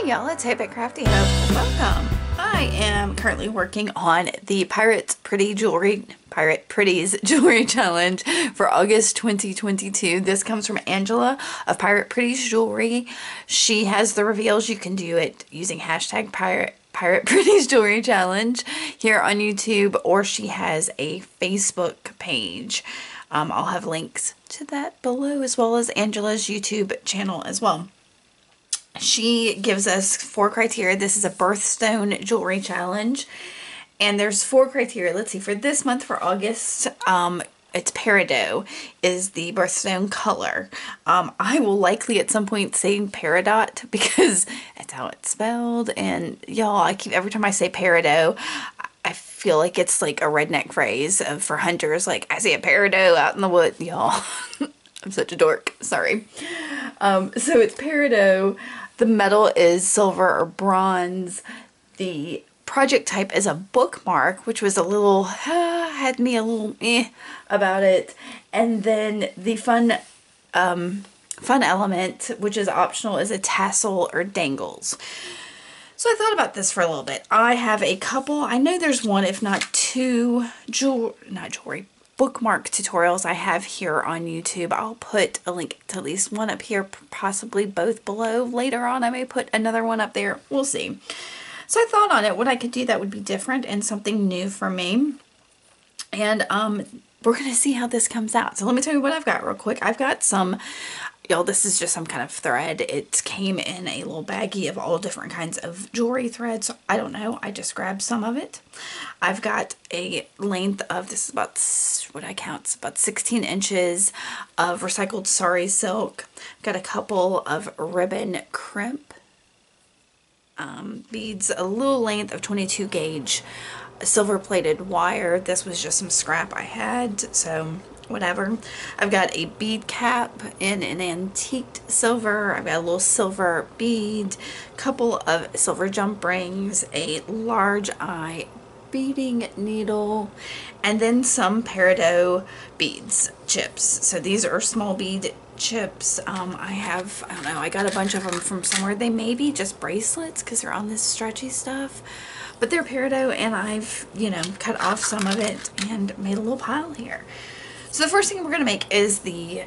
y'all, it's Hope at Crafty Hope. Welcome. I am currently working on the Pirate Pretties Jewelry Challenge for August 2022. This comes from Angela of Pirate Pretties Jewelry. She has the reveals. You can do it using hashtag Pirate Pretties Jewelry Challenge here on YouTube, or she has a Facebook page. I'll have links to that below, as well as Angela's YouTube channel as well. She gives us 4 criteria. This is a birthstone jewelry challenge, and there's 4 criteria. Let's see, for this month, for August, it's peridot is the birthstone color. I will likely at some point say peridot because that's how it's spelled, and y'all, every time I say peridot, I feel like it's like a redneck phrase for hunters, like, I see a peridot out in the wood, y'all. I'm such a dork, sorry. So it's peridot. The metal is silver or bronze. The project type is a bookmark, which was a little, had me a little about it. And then the fun element, which is optional, is a tassel or dangles. So I thought about this for a little bit. I have a couple, I know there's one, if not 2, bookmark tutorials I have here on YouTube. I'll put a link to at least one up here, possibly both below. Later on, I may put another one up there. We'll see. So I thought on it, what I could do that would be different and something new for me. And we're going to see how this comes out. So let me tell you what I've got real quick. I've got some, y'all, this is just some kind of thread. It came in a little baggie of all different kinds of jewelry threads. I don't know. I just grabbed some of it. I've got a length of, this is about, what I count, it's about 16 inches of recycled sari silk. I've got a couple of ribbon crimp beads, a little length of 22 gauge silver plated wire. This was just some scrap I had, so whatever. I've got a bead cap in an antiqued silver. I've got a little silver bead, couple of silver jump rings, a large eye beading needle, and then some peridot beads chips. So these are small bead chips. I don't know, I got a bunch of them from somewhere. They may be just bracelets because they're on this stretchy stuff, but they're peridot, and I've, you know, cut off some of it and made a little pile here. So the first thing we're going to make is the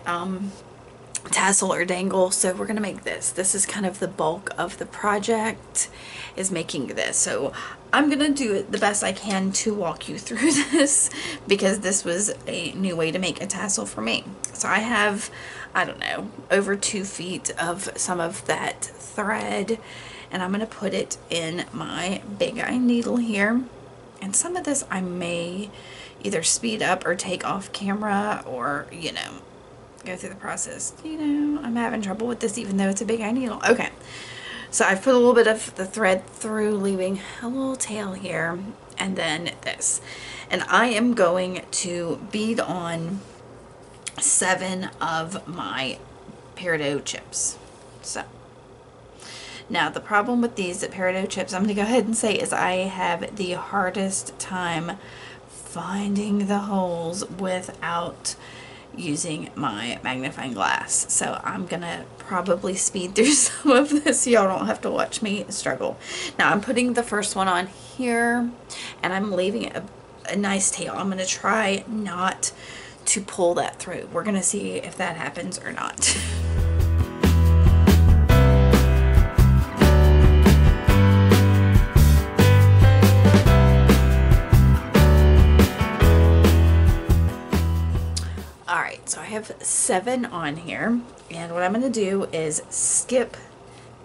tassel or dangle. So we're going to make this. This is kind of the bulk of the project, is making this. So I'm going to do it the best I can to walk you through this, because this was a new way to make a tassel for me. So I have, I don't know, over 2 feet of some of that thread, and I'm going to put it in my big eye needle here. And some of this I may either speed up or take off camera, or, you know, go through the process. You know, I'm having trouble with this even though it's a big eye needle. Okay, so I've put a little bit of the thread through, leaving a little tail here, and then this. And I am going to bead on 7 of my peridot chips. So now the problem with these peridot chips, I'm going to go ahead and say, is I have the hardest time finding the holes without using my magnifying glass. So I'm gonna probably speed through some of this. Y'all don't have to watch me struggle. Now I'm putting the first one on here, and I'm leaving a nice tail. I'm gonna try not to pull that through. We're gonna see if that happens or not. So I have 7 on here, and what I'm going to do is skip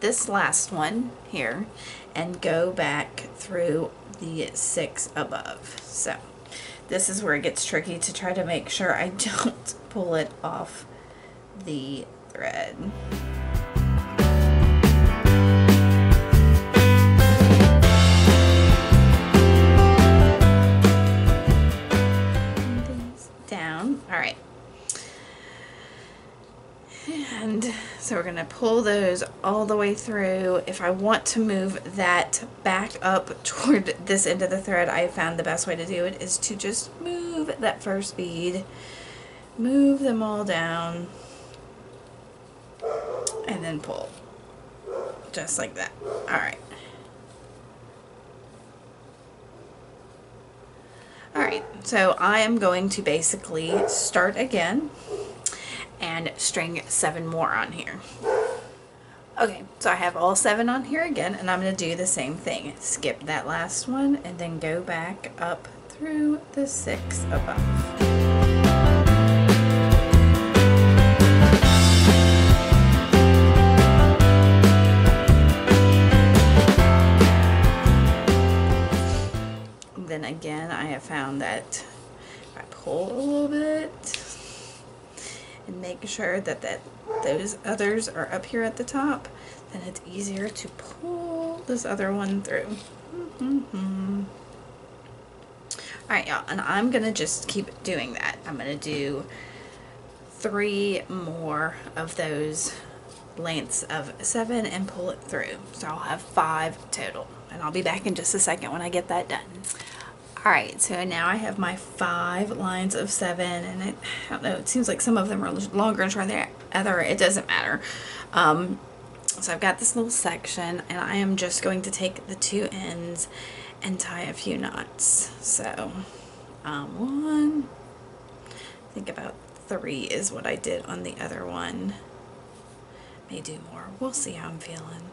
this last one here and go back through the 6 above. So this is where it gets tricky, to try to make sure I don't pull it off the thread. Down. All right. And so we're going to pull those all the way through. If I want to move that back up toward this end of the thread, I found the best way to do it is to just move that first bead, move them all down, and then pull. just like that. Alright. Alright, so I am going to basically start again and string 7 more on here. Okay, so I have all 7 on here again, and I'm going to do the same thing. Skip that last one and then go back up through the 6 above. Then again, I have found that if I pull a little bit and make sure that those others are up here at the top, then it's easier to pull this other one through. Alright, y'all, and I'm gonna just keep doing that. I'm gonna do 3 more of those lengths of 7 and pull it through. So I'll have 5 total, and I'll be back in just a second when I get that done. Alright, so now I have my 5 lines of 7, and I don't know, it seems like some of them are longer and shorter than the other. It doesn't matter. So I've got this little section, and I am just going to take the 2 ends and tie a few knots. So 1, I think about 3 is what I did on the other one. May do more. We'll see how I'm feeling.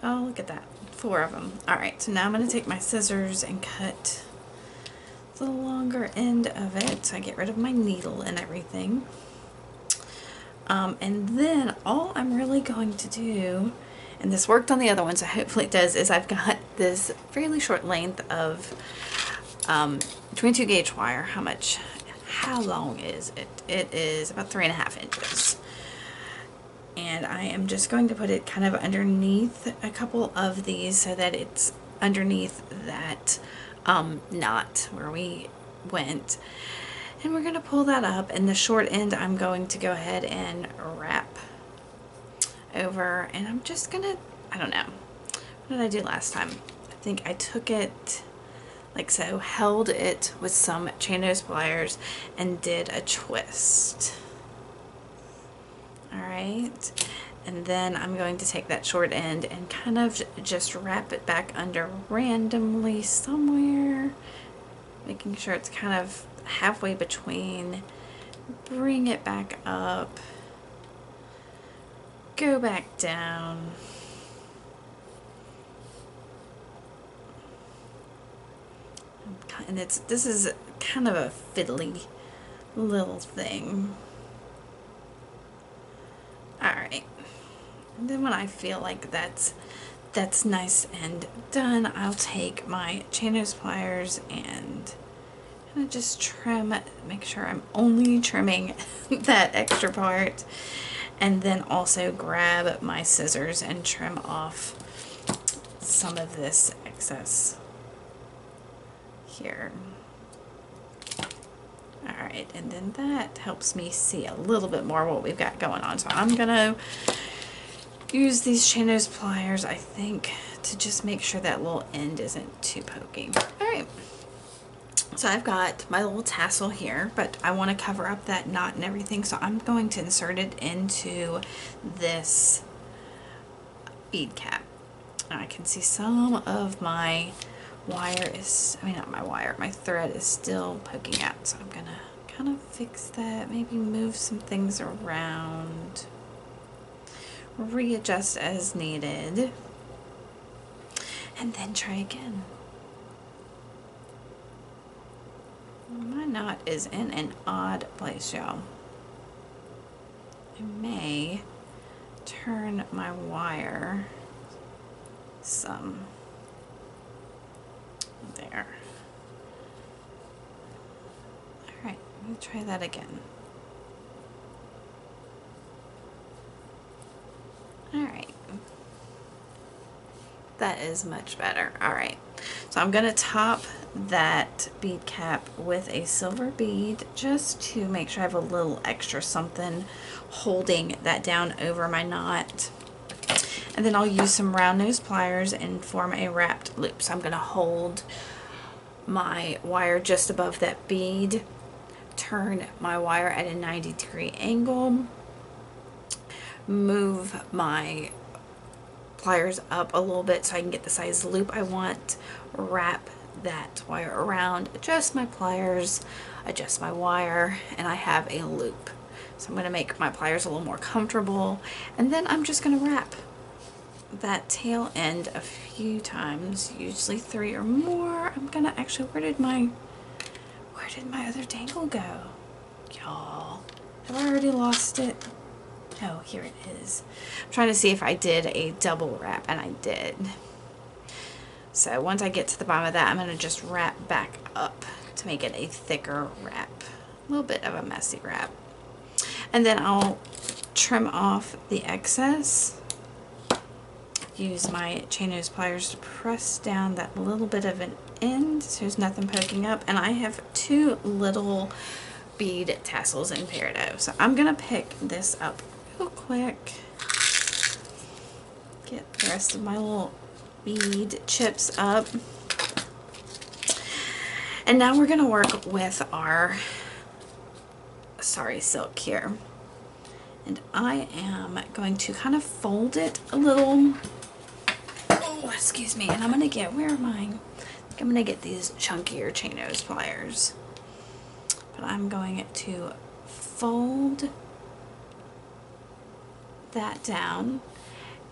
Oh, look at that. 4 of them. Alright, so now I'm going to take my scissors and cut the longer end of it. So I get rid of my needle and everything. And then all I'm really going to do, and this worked on the other one, so hopefully it does, is I've got this fairly short length of 22 gauge wire. How long is it? It is about 3.5 inches. And I am just going to put it kind of underneath a couple of these so that it's underneath that knot where we went. And we're going to pull that up, and the short end I'm going to go ahead and wrap over, and I'm just going to, I don't know, what did I do last time? I think I took it like so, held it with some chain nose pliers, and did a twist. Alright, and then I'm going to take that short end and kind of just wrap it back under randomly somewhere, making sure it's kind of halfway between, bring it back up, go back down, and this is kind of a fiddly little thing. Alright, and then when I feel like that's nice and done, I'll take my chain nose pliers and kind of just trim, make sure I'm only trimming that extra part, and then also grab my scissors and trim off some of this excess here. Alright, and then that helps me see a little bit more what we've got going on. So I'm gonna use these chain nose pliers, I think, to just make sure that little end isn't too pokey. Alright. So I've got my little tassel here, but I want to cover up that knot and everything, so I'm going to insert it into this bead cap. Now I can see some of my wire is, I mean not my wire, my thread is still poking out, so I'm going to kind of fix that, maybe move some things around, readjust as needed, and then try again. My knot is in an odd place, y'all. I may turn my wire some there. Alright, let me try that again. Alright. That is much better. Alright, so I'm going to top that bead cap with a silver bead just to make sure I have a little extra something holding that down over my knot. And then I'll use some round nose pliers and form a wrapped loop. So I'm going to hold my wire just above that bead, turn my wire at a 90-degree angle, move my pliers up a little bit so I can get the size loop I want, wrap that wire around, adjust my pliers, adjust my wire, and I have a loop. So I'm going to make my pliers a little more comfortable, and then I'm just going to wrap that tail end a few times, usually 3 or more. I'm going to actually, where did my other dangle go? Y'all, have I already lost it? Oh, here it is. I'm trying to see if I did a double wrap, and I did. So once I get to the bottom of that, I'm going to just wrap back up to make it a thicker wrap. A little bit of a messy wrap. And then I'll trim off the excess. Use my chain nose pliers to press down that little bit of an end so there's nothing poking up. And I have 2 little bead tassels in Peridot. So I'm going to pick this up real quick. Get the rest of my little bead chips up. And now we're going to work with our sari silk here. And I am going to kind of fold it a little. Oh, excuse me. And I'm going to get, where am I? I'm going to get these chunkier chain nose pliers. But I'm going to fold that down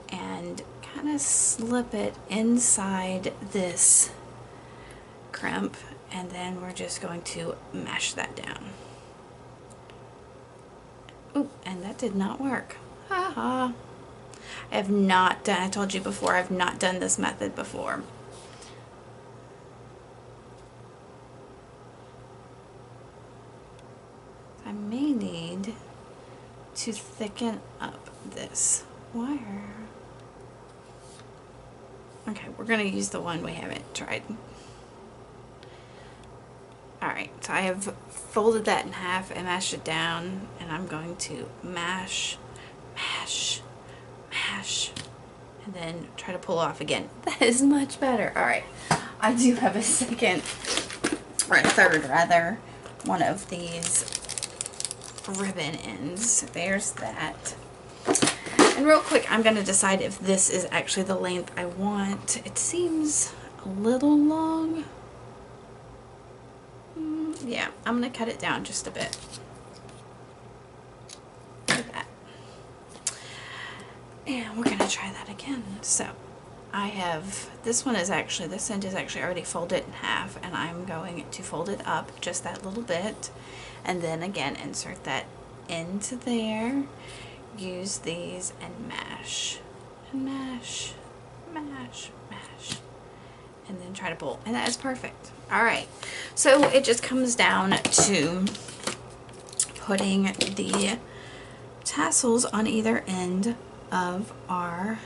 and kind of slip it inside this crimp, and then we're just going to mash that down. Oh, and that did not work. Haha. I have not done, I told you before, I've not done this method before. I may need to thicken up this wire. Okay, we're going to use the one we haven't tried. Alright, so I have folded that in half and mashed it down, and I'm going to mash, mash, mash, and then try to pull off again. That is much better. Alright, I do have a second, or a third rather, one of these ribbon ends. There's that. And real quick, I'm going to decide if this is actually the length I want. It seems a little long. Yeah, I'm going to cut it down just a bit. Like that. And we're going to try that again. So, I have, this end is actually already folded in half, and I'm going to fold it up just that little bit. And then again, insert that into there. Use these and mash. And mash, mash, mash. And then try to pull. And that is perfect. Alright, so it just comes down to putting the tassels on either end of our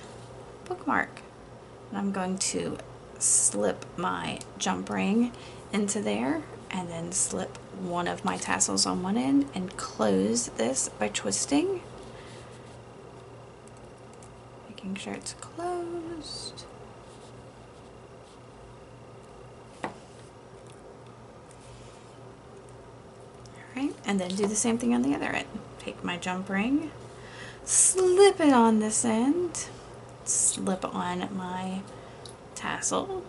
bookmark. And I'm going to slip my jump ring into there and then slip one of my tassels on one end and close this by twisting. Making sure it's closed. Alright, and then do the same thing on the other end. Take my jump ring, slip it on this end, slip on my tassel,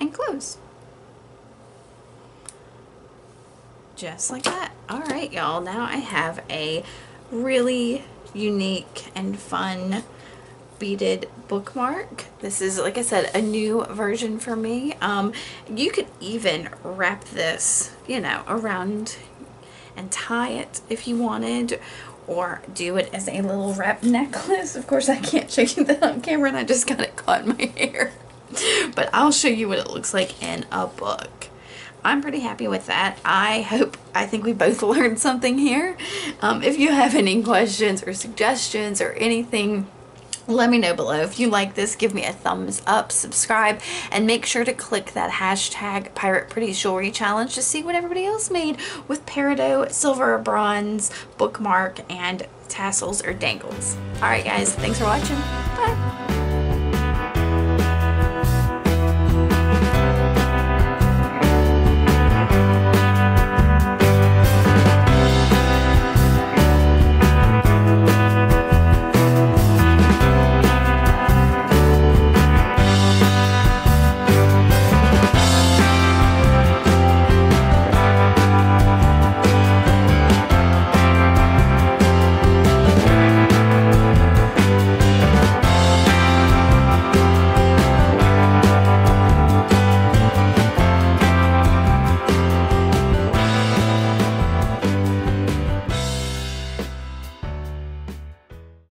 and close. Just like that. Alright, y'all, now I have a really unique and fun beaded bookmark. This is, like I said, a new version for me. You could even wrap this, you know, around and tie it if you wanted, or do it as a little wrap necklace. Of course, I can't show you that on camera, and I just got it caught in my hair. But I'll show you what it looks like in a book. I'm pretty happy with that. I think we both learned something here. If you have any questions or suggestions or anything, let me know below. If you like this, give me a thumbs up, subscribe, and make sure to click that hashtag Pirate Pretty Jewelry Challenge to see what everybody else made with peridot, silver or bronze, bookmark, and tassels or dangles. Alright guys, thanks for watching.